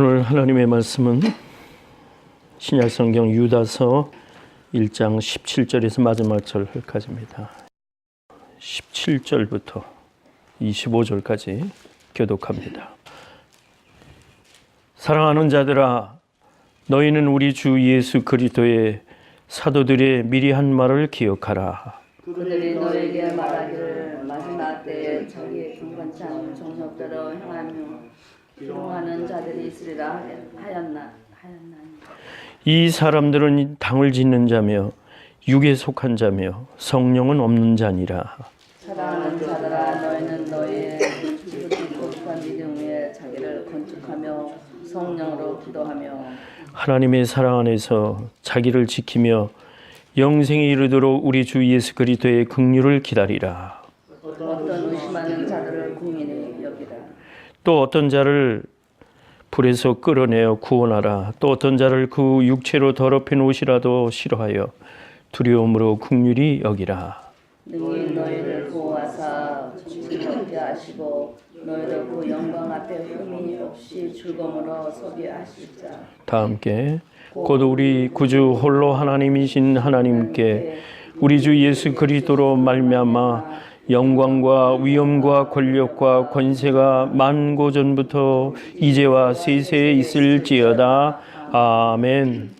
오늘 하나님의 말씀은 신약성경 유다서 1장 17절에서 마지막 절까지입니다. 17절부터 25절까지 교독합니다. 사랑하는 자들아, 너희는 우리 주 예수 그리스도의 사도들의 미리 한 말을 기억하라. 그들이 너에게 말하기를 마지막 때에 자기의 경건치 않은 정력대로 행하며 기롱하는 자들이 있으리라 하였나니. 이 사람들은 당을 짓는 자며 육에 속한 자며 성령은 없는 자니라. 사랑하는 자들아, 너희는 너희의 거룩한 믿음 위에 자기를 건축하며 성령으로 기도하며 하나님의 사랑 안에서 자기를 지키며 영생에 이르도록 우리 주 예수 그리스도의 긍휼을 기다리라. 어떤 의심하는 자들을 궁인히 여기라. 또 어떤 자를 불에서 끌어내어 구원하라. 또 어떤 자를 그 육체로 더럽힌 옷이라도 싫어하여 두려움으로 긍휼히 여기라. 능히 너희를 보호하사 정신없게 하시고 너희를 그 영광 앞에 흠이 없이 즐거움으로 서게 하실 자. 다 함께 곧 우리 구주 홀로 하나님이신 하나님께 우리 주 예수 그리스도로 말미암아 영광과 위엄과 권력과 권세가 만고 전부터 이제와 세세에 있을지어다. 아멘.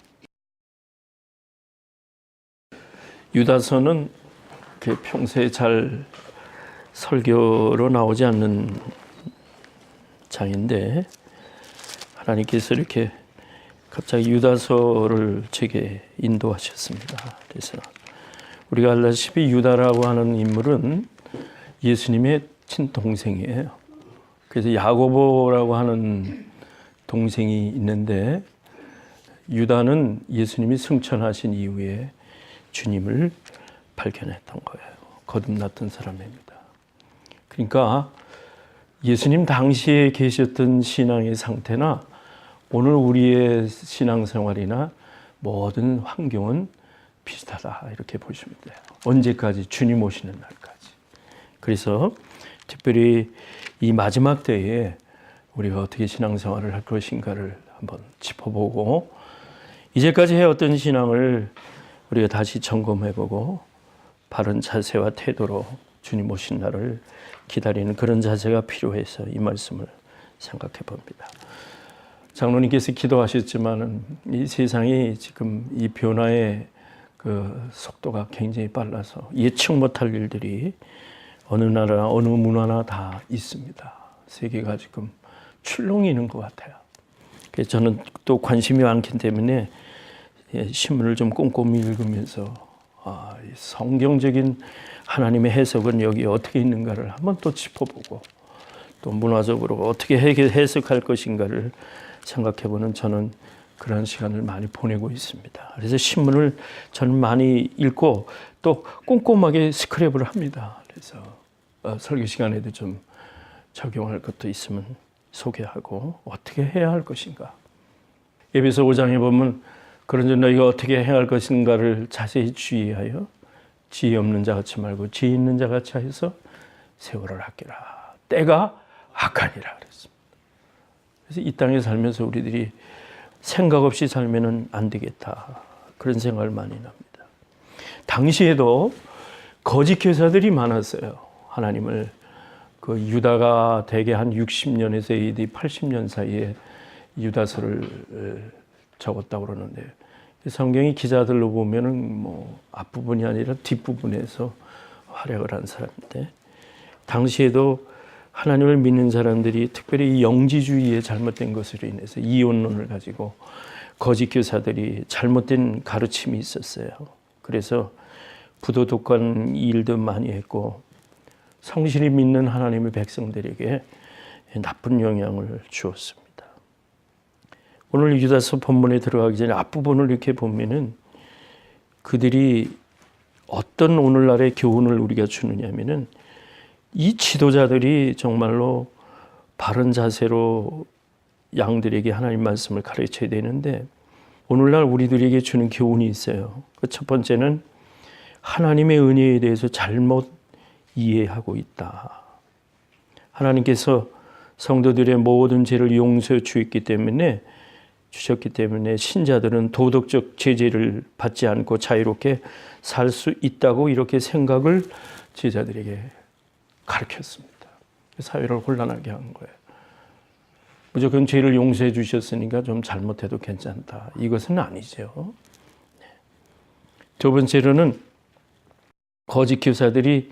유다서는 평소에 잘 설교로 나오지 않는 장인데 하나님께서 이렇게 갑자기 유다서를 제게 인도하셨습니다. 그래서 우리가 알다시피 유다라고 하는 인물은 예수님의 친동생이에요. 그래서 야고보라고 하는 동생이 있는데 유다는 예수님이 승천하신 이후에 주님을 발견했던 거예요. 거듭났던 사람입니다. 그러니까 예수님 당시에 계셨던 신앙의 상태나 오늘 우리의 신앙생활이나 모든 환경은 비슷하다 이렇게 보시면 돼요. 언제까지? 주님 오시는 날까지. 그래서 특별히 이 마지막 때에 우리가 어떻게 신앙생활을 할 것인가를 한번 짚어보고 이제까지 해왔던 신앙을 우리가 다시 점검해보고 바른 자세와 태도로 주님 오신 날을 기다리는 그런 자세가 필요해서 이 말씀을 생각해 봅니다. 장로님께서 기도하셨지만 이 세상이 지금 이 변화의 그 속도가 굉장히 빨라서 예측 못할 일들이 어느 나라, 어느 문화나 다 있습니다. 세계가 지금 출렁이는 것 같아요. 그래서 저는 또 관심이 많기 때문에 신문을 좀 꼼꼼히 읽으면서 성경적인 하나님의 해석은 여기 어떻게 있는가를 한번 또 짚어보고 또 문화적으로 어떻게 해석할 것인가를 생각해보는 저는 그런 시간을 많이 보내고 있습니다. 그래서 신문을 저는 많이 읽고 또 꼼꼼하게 스크랩을 합니다. 그래서 설교 시간에도 좀 적용할 것도 있으면 소개하고 어떻게 해야 할 것인가. 에베소 5장에 보면 그런즉 너희가 어떻게 해야 할 것인가를 자세히 주의하여 지혜 없는 자같이 말고 지혜 있는 자같이 해서 세월을 아끼라. 때가 악하니라 그랬습니다. 그래서 이 땅에 살면서 우리들이 생각 없이 살면은 안 되겠다. 그런 생각을 많이 납니다. 당시에도 거짓 교사들이 많았어요. 하나님을 그 유다가 대개 한 60년에서 AD 80년 사이에 유다서를 적었다고 그러는데 성경이 기자들로 보면은 뭐 앞부분이 아니라 뒷부분에서 활약을 한 사람인데 당시에도 하나님을 믿는 사람들이 특별히 이 영지주의의 잘못된 것으로 인해서 이혼론을 가지고 거짓 교사들이 잘못된 가르침이 있었어요. 그래서 부도덕한 일도 많이 했고 성실히 믿는 하나님의 백성들에게 나쁜 영향을 주었습니다. 오늘 유다서 본문에 들어가기 전에 앞부분을 이렇게 보면은 그들이 어떤 오늘날의 교훈을 우리가 주느냐면은 이 지도자들이 정말로 바른 자세로 양들에게 하나님 말씀을 가르쳐야 되는데 오늘날 우리들에게 주는 교훈이 있어요. 그 첫 번째는 하나님의 은혜에 대해서 잘못 이해하고 있다. 하나님께서 성도들의 모든 죄를 용서해 주셨기 때문에 신자들은 도덕적 제재를 받지 않고 자유롭게 살 수 있다고 이렇게 생각을 제자들에게 가르쳤습니다. 사회를 혼란하게 한 거예요. 무조건 죄를 용서해 주셨으니까 좀 잘못해도 괜찮다. 이것은 아니죠. 두 번째로는 거짓 교사들이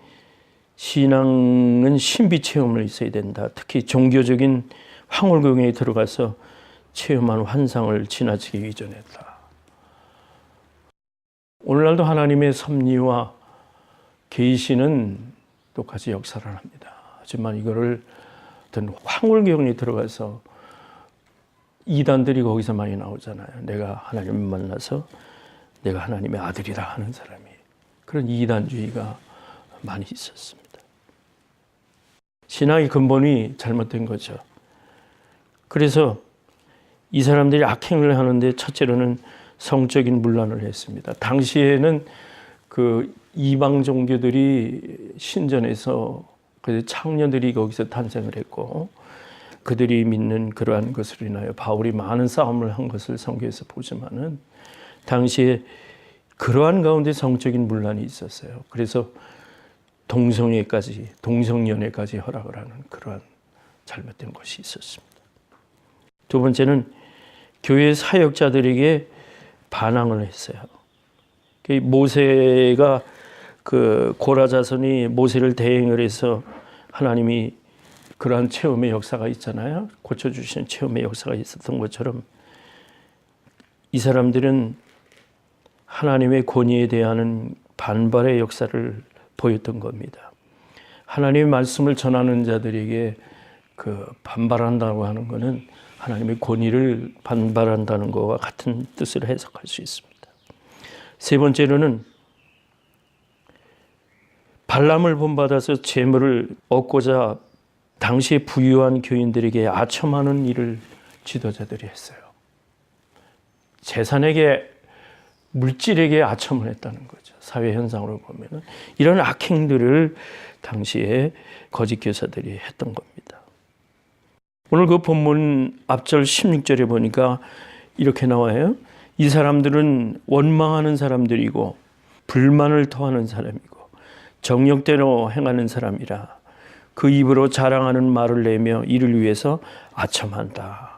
신앙은 신비 체험을 있어야 된다. 특히 종교적인 황홀경에 들어가서 체험한 환상을 지나치게 의존했다. 오늘날도 하나님의 섭리와 계시는 똑같이 역사를 합니다. 하지만 이거를 어떤 황홀경에 들어가서 이단들이 거기서 많이 나오잖아요. 내가 하나님을 만나서 내가 하나님의 아들이다 하는 사람이. 그런 이단주의가 많이 있었습니다. 신앙의 근본이 잘못된 거죠. 그래서 이 사람들이 악행을 하는데 첫째로는 성적인 문란을 했습니다. 당시에는 그 이방 종교들이 신전에서 창녀들이 거기서 탄생을 했고 그들이 믿는 그러한 것으로 인하여 바울이 많은 싸움을 한 것을 성경에서 보지만은 당시에 그러한 가운데 성적인 문란이 있었어요. 그래서 동성연애까지 허락을 하는 그러한 잘못된 것이 있었습니다. 두 번째는 교회 사역자들에게 반항을 했어요. 모세가 그 고라 자손이 모세를 대행을 해서 하나님이 그러한 체험의 역사가 있잖아요. 고쳐주시는 체험의 역사가 있었던 것처럼 이 사람들은 하나님의 권위에 대한 반발의 역사를 보였던 겁니다. 하나님의 말씀을 전하는 자들에게 그 반발한다고 하는 것은 하나님의 권위를 반발한다는 것과 같은 뜻을 해석할 수 있습니다. 세 번째로는 발람을 본받아서 재물을 얻고자 당시에 부유한 교인들에게 아첨하는 일을 지도자들이 했어요. 재산에게 물질에게 아첨을 했다는 거죠. 사회 현상으로 보면은 이런 악행들을 당시에 거짓 교사들이 했던 겁니다. 오늘 그 본문 앞절 16절에 보니까 이렇게 나와요. 이 사람들은 원망하는 사람들이고 불만을 토하는 사람이고 정욕대로 행하는 사람이라 그 입으로 자랑하는 말을 내며 이를 위해서 아첨한다.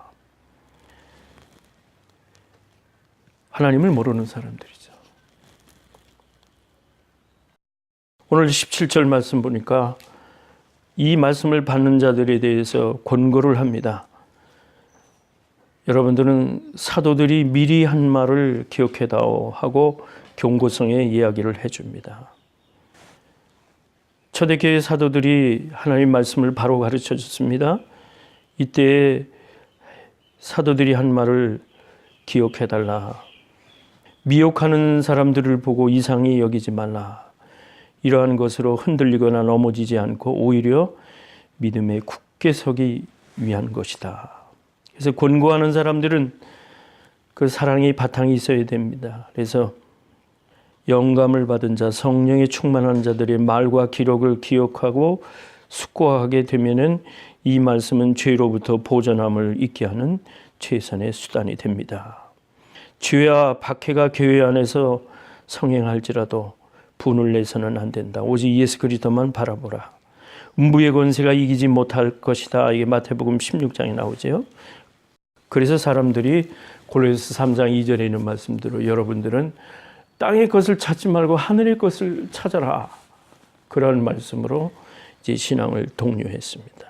하나님을 모르는 사람들이죠. 오늘 17절 말씀 보니까 이 말씀을 받는 자들에 대해서 권고를 합니다. 여러분들은 사도들이 미리 한 말을 기억해다오 하고 경고성의 이야기를 해줍니다. 초대교회 사도들이 하나님 말씀을 바로 가르쳐 줬습니다. 이때 사도들이 한 말을 기억해달라. 미혹하는 사람들을 보고 이상히 여기지 말라. 이러한 것으로 흔들리거나 넘어지지 않고 오히려 믿음에 굳게 서기 위한 것이다. 그래서 권고하는 사람들은 그 사랑의 바탕이 있어야 됩니다. 그래서 영감을 받은 자, 성령에 충만한 자들의 말과 기록을 기억하고 숙고하게 되면은 이 말씀은 죄로부터 보전함을 잊게 하는 최선의 수단이 됩니다. 죄와 박해가 교회 안에서 성행할지라도 분을 내서는 안 된다. 오직 예수 그리스도만 바라보라. 음부의 권세가 이기지 못할 것이다. 이게 마태복음 16장에 나오죠. 그래서 사람들이 골로새 3장 2절에 있는 말씀대로 여러분들은 땅의 것을 찾지 말고 하늘의 것을 찾아라. 그런 말씀으로 이제 신앙을 독려했습니다.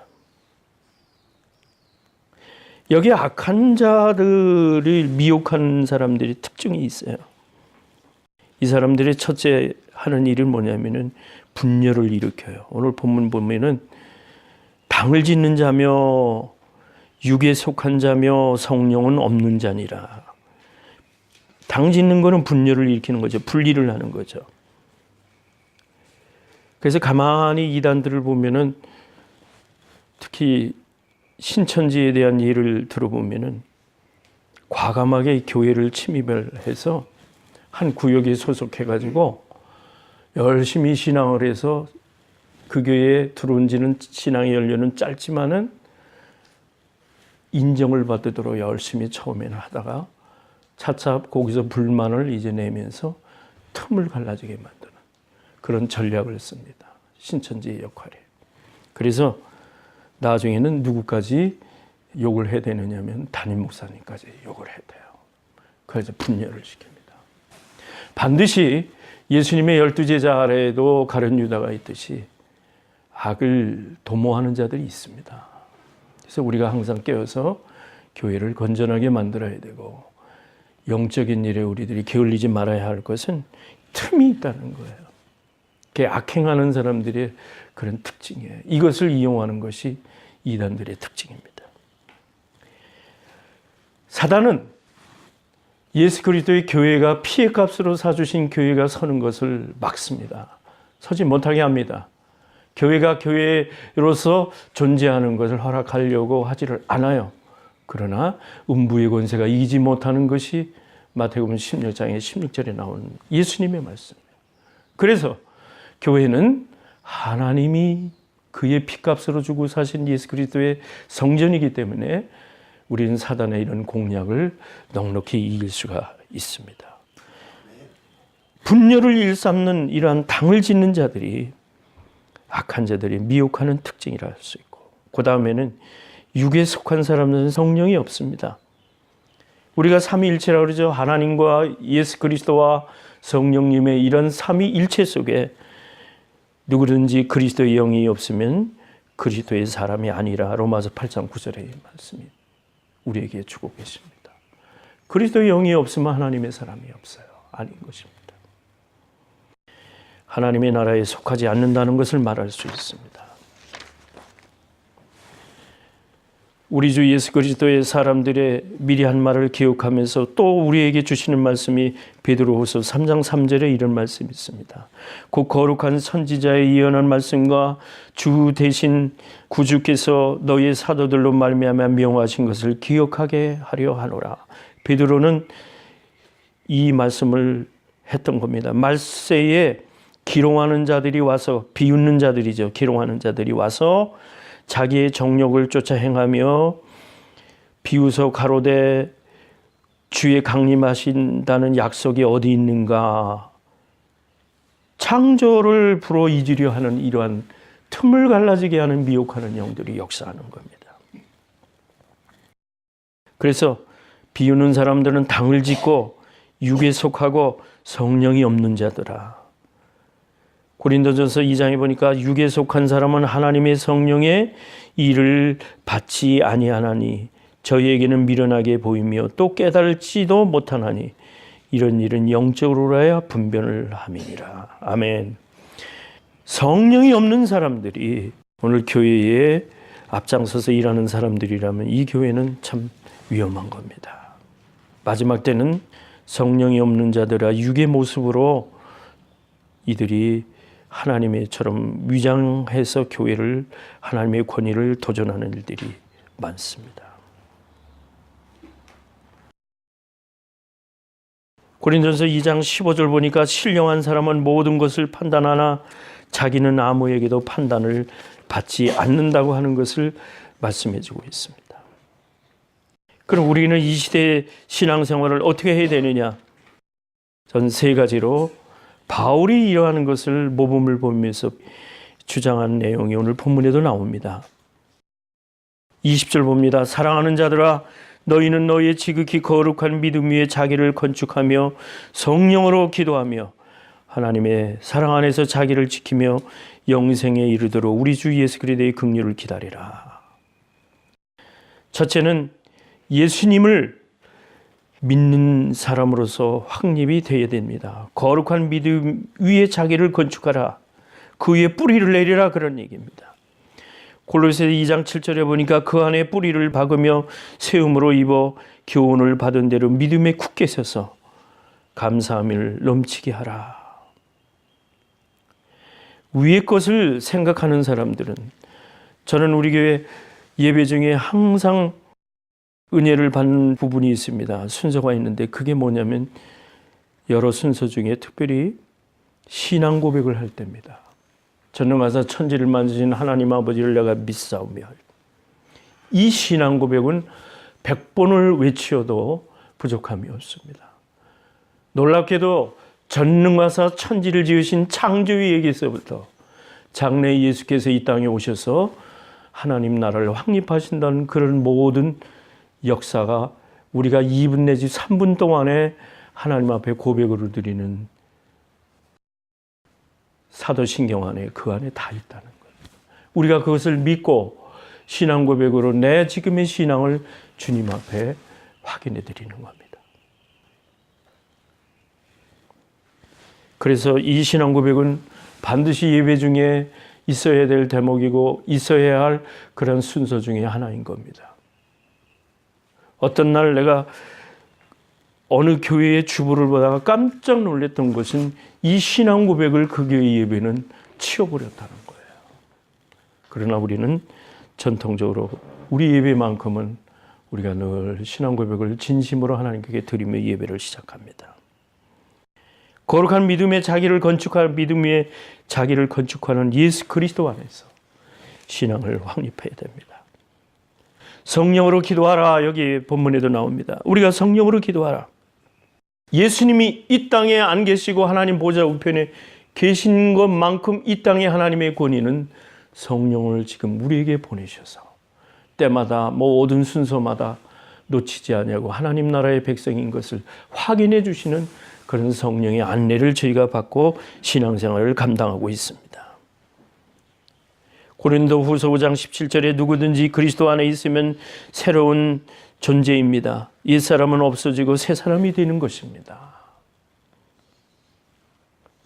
여기 악한 자들을 미혹하는 사람들이 특징이 있어요. 이 사람들의 첫째 하는 일은 뭐냐면은 분열을 일으켜요. 오늘 본문 보면은 당을 짓는 자며 육에 속한 자며 성령은 없는 자니라. 당 짓는 거는 분열을 일으키는 거죠. 분리를 하는 거죠. 그래서 가만히 이단들을 보면은 특히 신천지에 대한 예를 들어보면은 과감하게 교회를 침입을 해서 한 구역에 소속해가지고 열심히 신앙을 해서 그 교회에 들어온 지는 신앙의 연료는 짧지만은 인정을 받도록 열심히 처음에는 하다가 차차 거기서 불만을 이제 내면서 틈을 갈라지게 만드는 그런 전략을 씁니다. 신천지의 역할에. 그래서 나중에는 누구까지 욕을 해야 되느냐면 담임 목사님까지 욕을 해야 돼요. 그래서 분열을 시킵니다. 반드시 예수님의 12제자 아래에도 가룟 유다가 있듯이 악을 도모하는 자들이 있습니다. 그래서 우리가 항상 깨어서 교회를 건전하게 만들어야 되고 영적인 일에 우리들이 게을리지 말아야 할 것은 틈이 있다는 거예요. 그게 악행하는 사람들의 그런 특징이에요. 이것을 이용하는 것이 이단들의 특징입니다. 사단은 예수 그리스도의 교회가 피해값으로 사주신 교회가 서는 것을 막습니다. 서지 못하게 합니다. 교회가 교회로서 존재하는 것을 허락하려고 하지를 않아요. 그러나 음부의 권세가 이기지 못하는 것이 마태복음 16장의 16절에 나온 예수님의 말씀이에요. 그래서 교회는 하나님이 그의 피값으로 주고 사신 예수 그리스도의 성전이기 때문에 우리는 사단의 이런 공략을 넉넉히 이길 수가 있습니다. 분열을 일삼는 이러한 당을 짓는 자들이 악한 자들이 미혹하는 특징이라 할 수 있고, 그 다음에는 육에 속한 사람들은 성령이 없습니다. 우리가 삼위일체라고 그러죠. 하나님과 예수 그리스도와 성령님의 이런 삼위일체 속에 누구든지 그리스도의 영이 없으면 그리스도의 사람이 아니라 로마서 8장 9절의 말씀이 우리에게 주고 계십니다. 그리스도의 영이 없으면 하나님의 사람이 없어요. 아닌 것입니다. 하나님의 나라에 속하지 않는다는 것을 말할 수 있습니다. 우리 주 예수 그리스도의 사람들의 미리 한 말을 기억하면서 또 우리에게 주시는 말씀이 베드로후서 3장 3절에 이런 말씀이 있습니다. 곧 거룩한 선지자의 예언한 말씀과 주 대신 구주께서 너희 사도들로 말미암아 명하신 것을 기억하게 하려 하노라. 베드로는 이 말씀을 했던 겁니다. 말세에 기롱하는 자들이 와서, 비웃는 자들이죠. 기롱하는 자들이 와서 자기의 정욕을 쫓아 행하며 비웃어 가로되 주의 강림하신다는 약속이 어디 있는가. 창조를 불어 잊으려 하는 이러한 틈을 갈라지게 하는 미혹하는 영들이 역사하는 겁니다. 그래서 비웃는 사람들은 당을 짓고 육에 속하고 성령이 없는 자들아. 고린도전서 2장에 보니까 육에 속한 사람은 하나님의 성령의 일을 받지 아니하나니 저희에게는 미련하게 보이며 또 깨달지도 못하나니 이런 일은 영적으로라야 분별을 함이니라. 아멘. 성령이 없는 사람들이 오늘 교회에 앞장서서 일하는 사람들이라면 이 교회는 참 위험한 겁니다. 마지막 때는 성령이 없는 자들아 육의 모습으로 이들이 하나님의처럼 위장해서 교회를, 하나님의 권위를 도전하는 일들이 많습니다. 고린도전서 2장 15절 보니까 신령한 사람은 모든 것을 판단하나 자기는 아무에게도 판단을 받지 않는다고 하는 것을 말씀해 주고 있습니다. 그럼 우리는 이 시대의 신앙생활을 어떻게 해야 되느냐? 전 세 가지로 바울이 이러한 것을 모범을 보면서 주장한 내용이 오늘 본문에도 나옵니다. 20절 봅니다. 사랑하는 자들아 너희는 너희의 지극히 거룩한 믿음 위에 자기를 건축하며 성령으로 기도하며 하나님의 사랑 안에서 자기를 지키며 영생에 이르도록 우리 주 예수 그리스도의 긍휼을 기다리라. 첫째는 예수님을 믿는 사람으로서 확립이 되어야 됩니다. 거룩한 믿음 위에 자기를 건축하라. 그 위에 뿌리를 내리라, 그런 얘기입니다. 골로새서 2장 7절에 보니까 그 안에 뿌리를 박으며 세움으로 입어 교훈을 받은 대로 믿음에 굳게 서서 감사함을 넘치게 하라. 위의 것을 생각하는 사람들은, 저는 우리 교회 예배 중에 항상 은혜를 받는 부분이 있습니다. 순서가 있는데 그게 뭐냐면 여러 순서 중에 특별히 신앙 고백을 할 때입니다. 전능하사 천지를 만드신 하나님 아버지를 내가 믿사오며 이 신앙 고백은 100번을 외치어도 부족함이 없습니다. 놀랍게도 전능하사 천지를 지으신 창조주에게서부터 장래 예수께서 이 땅에 오셔서 하나님 나라를 확립하신다는 그런 모든 역사가 우리가 2분 내지 3분 동안에 하나님 앞에 고백으로 드리는 사도신경 안에 그 안에 다 있다는 거예요. 우리가 그것을 믿고 신앙 고백으로 내 지금의 신앙을 주님 앞에 확인해 드리는 겁니다. 그래서 이 신앙 고백은 반드시 예배 중에 있어야 될 대목이고 있어야 할 그런 순서 중에 하나인 겁니다. 어떤 날 내가 어느 교회의 주부를 보다가 깜짝 놀랐던 것은 이 신앙 고백을 그 교회 예배는 치워버렸다는 거예요. 그러나 우리는 전통적으로 우리 예배만큼은 우리가 늘 신앙 고백을 진심으로 하나님께 드리며 예배를 시작합니다. 거룩한 믿음의 자기를 건축할 믿음 위에 자기를 건축하는 예수 그리스도 안에서 신앙을 확립해야 됩니다. 성령으로 기도하라. 여기 본문에도 나옵니다. 우리가 성령으로 기도하라. 예수님이 이 땅에 안 계시고 하나님 보좌 우편에 계신 것만큼 이 땅에 하나님의 권위는 성령을 지금 우리에게 보내셔서 때마다 모든 순서마다 놓치지 않냐고 하나님 나라의 백성인 것을 확인해 주시는 그런 성령의 안내를 저희가 받고 신앙생활을 감당하고 있습니다. 고린도후서 5장 17절에 누구든지 그리스도 안에 있으면 새로운 존재입니다. 옛사람은 없어지고 새 사람이 되는 것입니다.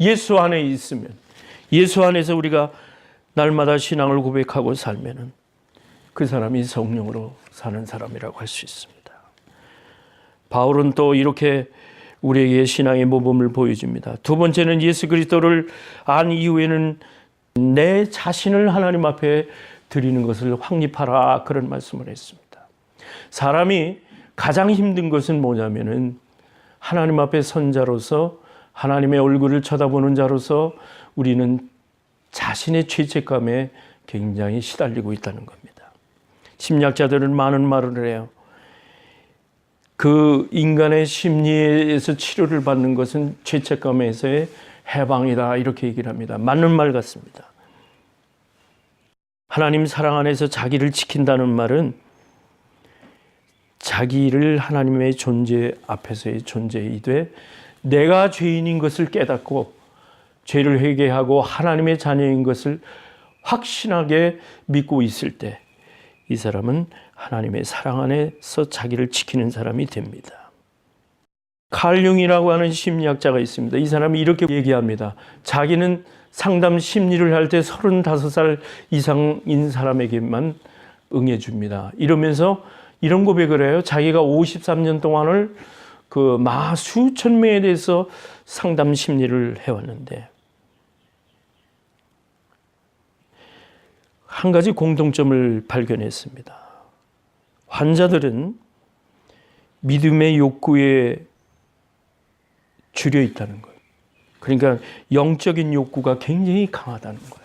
예수 안에 있으면, 예수 안에서 우리가 날마다 신앙을 고백하고 살면은 그 사람이 성령으로 사는 사람이라고 할 수 있습니다. 바울은 또 이렇게 우리에게 신앙의 모범을 보여줍니다. 두 번째는 예수 그리스도를 안 이후에는 내 자신을 하나님 앞에 드리는 것을 확립하라, 그런 말씀을 했습니다. 사람이 가장 힘든 것은 뭐냐면은 하나님 앞에 선 자로서 하나님의 얼굴을 쳐다보는 자로서 우리는 자신의 죄책감에 굉장히 시달리고 있다는 겁니다. 심리학자들은 많은 말을 해요. 그 인간의 심리에서 치료를 받는 것은 죄책감에서의 해방이다, 이렇게 얘기를 합니다. 맞는 말 같습니다. 하나님 사랑 안에서 자기를 지킨다는 말은 자기를 하나님의 존재 앞에서의 존재이되 내가 죄인인 것을 깨닫고 죄를 회개하고 하나님의 자녀인 것을 확신하게 믿고 있을 때 이 사람은 하나님의 사랑 안에서 자기를 지키는 사람이 됩니다. 칼 융이라고 하는 심리학자가 있습니다. 이 사람이 이렇게 얘기합니다. 자기는 상담 심리를 할 때 35살 이상인 사람에게만 응해줍니다. 이러면서 이런 고백을 해요. 자기가 53년 동안을 그 수천 명에 대해서 상담 심리를 해왔는데 한 가지 공통점을 발견했습니다. 환자들은 믿음의 욕구에 줄여 있다는 거예요. 그러니까 영적인 욕구가 굉장히 강하다는 거예요.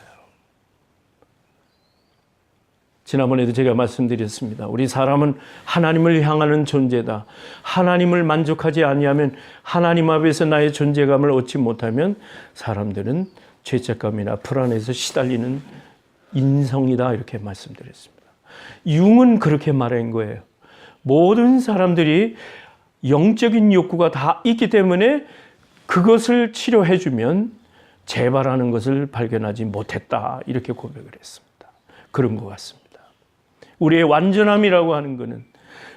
지난번에도 제가 말씀드렸습니다. 우리 사람은 하나님을 향하는 존재다. 하나님을 만족하지 아니하면, 하나님 앞에서 나의 존재감을 얻지 못하면 사람들은 죄책감이나 불안에서 시달리는 인성이다, 이렇게 말씀드렸습니다. 융은 그렇게 말한 거예요. 모든 사람들이 영적인 욕구가 다 있기 때문에 그것을 치료해주면 재발하는 것을 발견하지 못했다, 이렇게 고백을 했습니다. 그런 것 같습니다. 우리의 완전함이라고 하는 것은,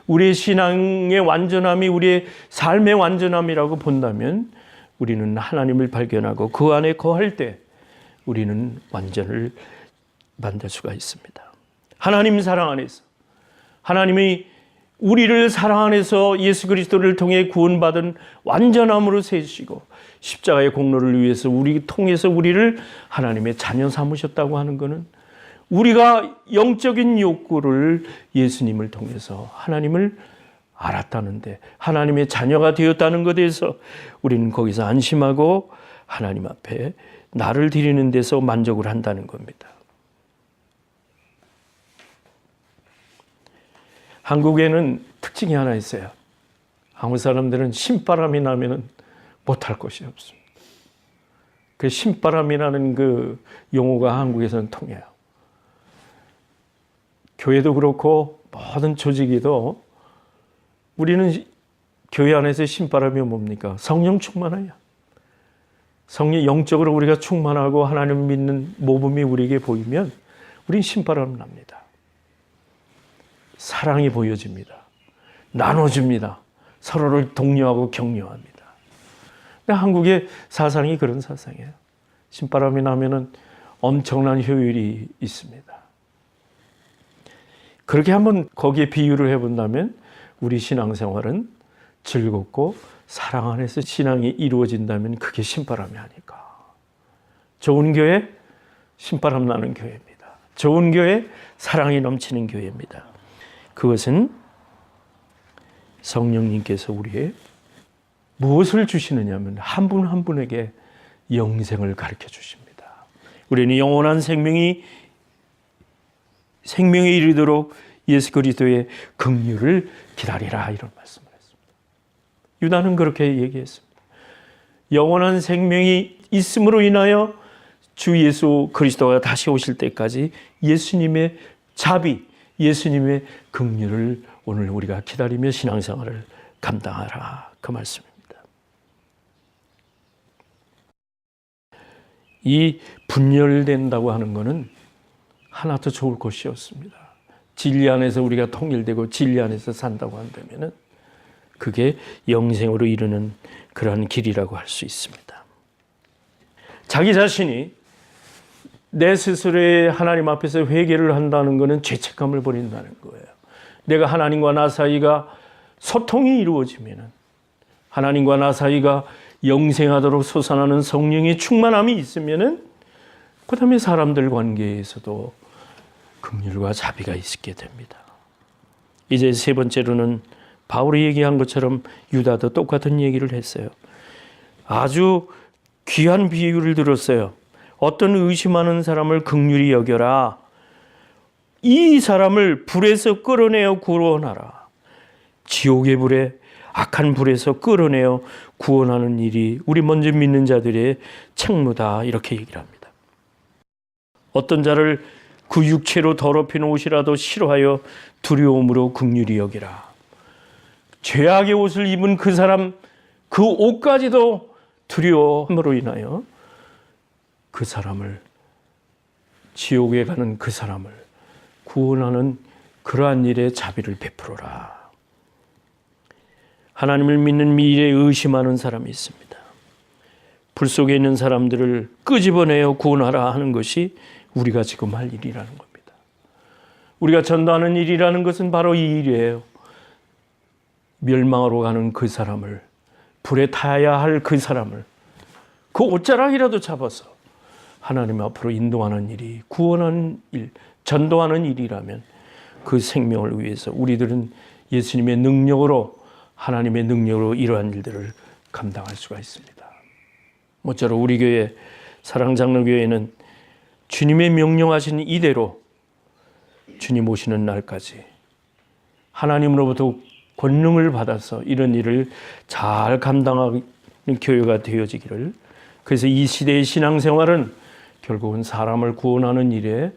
우리의 신앙의 완전함이 우리의 삶의 완전함이라고 본다면 우리는 하나님을 발견하고 그 안에 거할 때 우리는 완전을 만들 수가 있습니다. 하나님 사랑 안에서, 하나님이 우리를 사랑 안에서 예수 그리스도를 통해 구원받은 완전함으로 세우시고 십자가의 공로를 위해서 우리 통해서 우리를 하나님의 자녀 삼으셨다고 하는 것은 우리가 영적인 욕구를 예수님을 통해서 하나님을 알았다는데, 하나님의 자녀가 되었다는 것에 대해서 우리는 거기서 안심하고 하나님 앞에 나를 드리는 데서 만족을 한다는 겁니다. 한국에는 특징이 하나 있어요. 한국 사람들은 신바람이 나면은 못할 것이 없습니다. 그 신바람이라는 그 용어가 한국에서는 통해요. 교회도 그렇고 모든 조직이도 우리는 교회 안에서 신바람이 뭡니까? 성령 충만해요. 성령 영적으로 우리가 충만하고 하나님 믿는 모범이 우리에게 보이면 우린 신바람 납니다. 사랑이 보여집니다. 나눠줍니다. 서로를 독려하고 격려합니다. 근데 한국의 사상이 그런 사상이에요. 신바람이 나면은 엄청난 효율이 있습니다. 그렇게 한번 거기에 비유를 해본다면 우리 신앙생활은 즐겁고 사랑 안에서 신앙이 이루어진다면 그게 신바람이 아닐까. 좋은 교회, 신바람 나는 교회입니다. 좋은 교회, 사랑이 넘치는 교회입니다. 그것은 성령님께서 우리의 무엇을 주시느냐면 한 분 한 분에게 영생을 가르쳐 주십니다. 우리는 영원한 생명에 이르도록 예수 그리스도의 긍휼을 기다리라 이런 말씀을 했습니다. 유다는 그렇게 얘기했습니다. 영원한 생명이 있음으로 인하여 주 예수 그리스도가 다시 오실 때까지 예수님의 자비, 예수님의 긍휼을 오늘 우리가 기다리며 신앙생활을 감당하라 그 말씀입니다. 이 분열된다고 하는 것은 하나도 좋을 것이 없습니다. 진리 안에서 우리가 통일되고 진리 안에서 산다고 한다면 그게 영생으로 이르는 그러한 길이라고 할 수 있습니다. 자기 자신이 내 스스로의 하나님 앞에서 회개를 한다는 것은 죄책감을 버린다는 거예요. 내가 하나님과 나 사이가 소통이 이루어지면 하나님과 나 사이가 영생하도록 솟아나는 성령의 충만함이 있으면 그 다음에 사람들 관계에서도 긍휼과 자비가 있게 됩니다. 이제 세 번째로는 바울이 얘기한 것처럼 유다도 똑같은 얘기를 했어요. 아주 귀한 비유를 들었어요. 어떤 의심하는 사람을 긍휼히 여겨라. 이 사람을 불에서 끌어내어 구원하라. 지옥의 불에 악한 불에서 끌어내어 구원하는 일이 우리 먼저 믿는 자들의 책무다 이렇게 얘기를 합니다. 어떤 자를 그 육체로 더럽힌 옷이라도 싫어하여 두려움으로 긍휼히 여기라. 죄악의 옷을 입은 그 사람 그 옷까지도 두려움으로 인하여 그 사람을 지옥에 가는 그 사람을 구원하는 그러한 일에 자비를 베풀어라. 하나님을 믿는 미래에 의심하는 사람이 있습니다. 불 속에 있는 사람들을 끄집어내어 구원하라 하는 것이 우리가 지금 할 일이라는 겁니다. 우리가 전도하는 일이라는 것은 바로 이 일이에요. 멸망으로 가는 그 사람을, 불에 타야 할 그 사람을 그 옷자락이라도 잡아서 하나님 앞으로 인도하는 일이 구원하는 일, 전도하는 일이라면 그 생명을 위해서 우리들은 예수님의 능력으로 하나님의 능력으로 이러한 일들을 감당할 수가 있습니다. 모쪼록 우리 교회 사랑장로교회는 주님의 명령하신 이대로 주님 오시는 날까지 하나님으로부터 권능을 받아서 이런 일을 잘 감당하는 교회가 되어지기를. 그래서 이 시대의 신앙생활은 결국은 사람을 구원하는 일에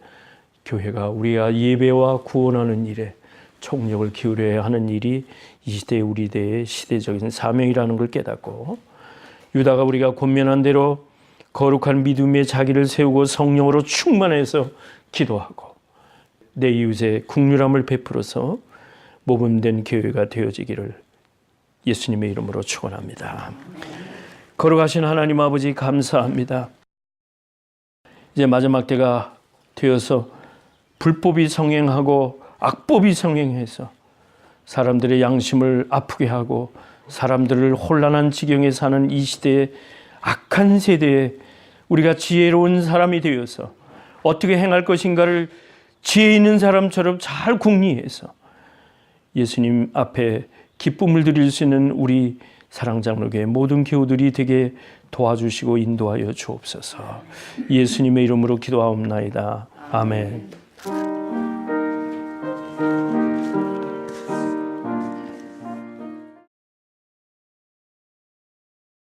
교회가 우리가 예배와 구원하는 일에 총력을 기울여야 하는 일이 이 시대 우리 대의 시대적인 사명이라는 걸 깨닫고 유다가 우리가 권면한 대로 거룩한 믿음에 자기를 세우고 성령으로 충만해서 기도하고 내 이웃의 긍휼함을 베풀어서 모범된 교회가 되어지기를 예수님의 이름으로 축원합니다. 거룩하신 하나님 아버지 감사합니다. 이제 마지막 때가 되어서 불법이 성행하고 악법이 성행해서 사람들의 양심을 아프게 하고 사람들을 혼란한 지경에 사는 이 시대의 악한 세대에 우리가 지혜로운 사람이 되어서 어떻게 행할 것인가를 지혜 있는 사람처럼 잘 궁리해서 예수님 앞에 기쁨을 드릴 수 있는 우리 사랑장로교회 모든 교우들이 되게 도와주시고 인도하여 주옵소서. 예수님의 이름으로 기도하옵나이다. 아멘.